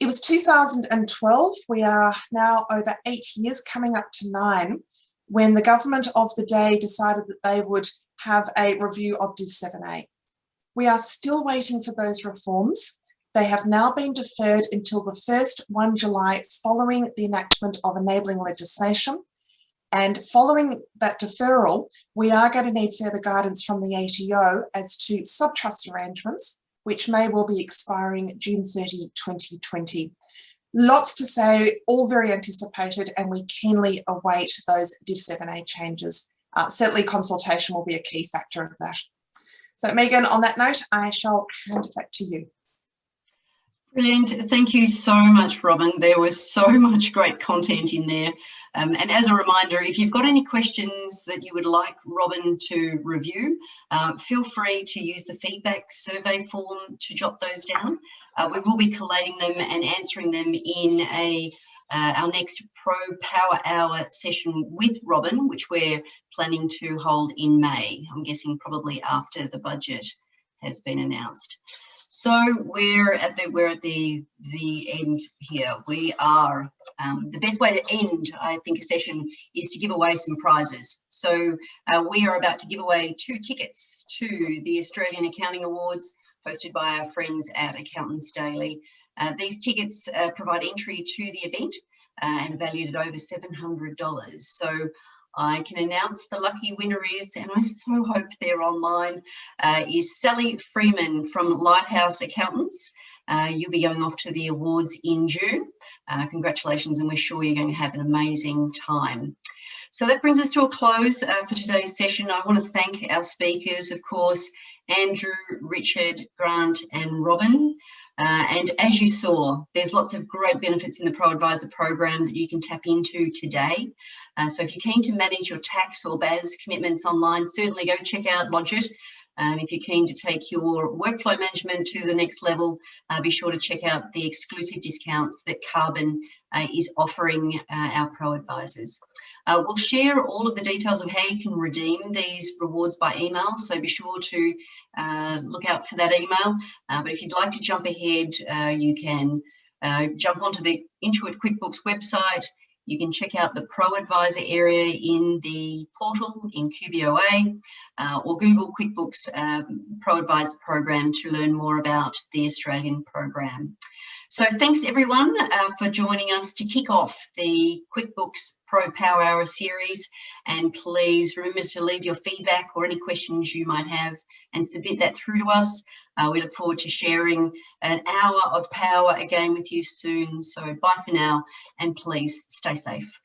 It was 2012. We are now over 8 years, coming up to 9, when the government of the day decided that they would have a review of Div 7A. We are still waiting for those reforms. They have now been deferred until the first 1 July following the enactment of enabling legislation. And following that deferral, we are going to need further guidance from the ATO as to sub-trust arrangements, which may well be expiring June 30, 2020. Lots to say, all very anticipated, and we keenly await those Div 7A changes. Certainly consultation will be a key factor of that. So Megan, on that note, I shall hand it back to you. Brilliant. Thank you so much, Robyn. There was so much great content in there. And as a reminder, if you've got any questions that you would like Robyn to review, feel free to use the feedback survey form to jot those down. We will be collating them and answering them in our next Pro Power Hour session with Robyn, which we're planning to hold in May. I'm guessing probably after the budget has been announced. So we're at the end here. We are the best way to end, I think, a session is to give away some prizes. So we are about to give away 2 tickets to the Australian Accounting Awards, hosted by our friends at Accountants Daily. These tickets provide entry to the event and are valued at over $700. So I can announce the lucky winner is, and I so hope they're online, is Sally Freeman from Lighthouse Accountants. You'll be going off to the awards in June. Congratulations, and we're sure you're going to have an amazing time. So that brings us to a close for today's session. I want to thank our speakers, of course, Andrew, Richard, Grant, and Robyn. And as you saw, there's lots of great benefits in the Pro Advisor program that you can tap into today. So if you're keen to manage your tax or BAS commitments online, certainly go check out Lodget. And if you're keen to take your workflow management to the next level, be sure to check out the exclusive discounts that Karbon is offering our Pro Advisors. We'll share all of the details of how you can redeem these rewards by email, so be sure to look out for that email. But if you'd like to jump ahead, you can jump onto the Intuit QuickBooks website. You can check out the Pro Advisor area in the portal in QBOA, or Google QuickBooks Pro Advisor program to learn more about the Australian program. So thanks everyone for joining us to kick off the QuickBooks Pro Power Hour series, and please remember to leave your feedback or any questions you might have and submit that through to us. We look forward to sharing an hour of power again with you soon. So bye for now, and please stay safe.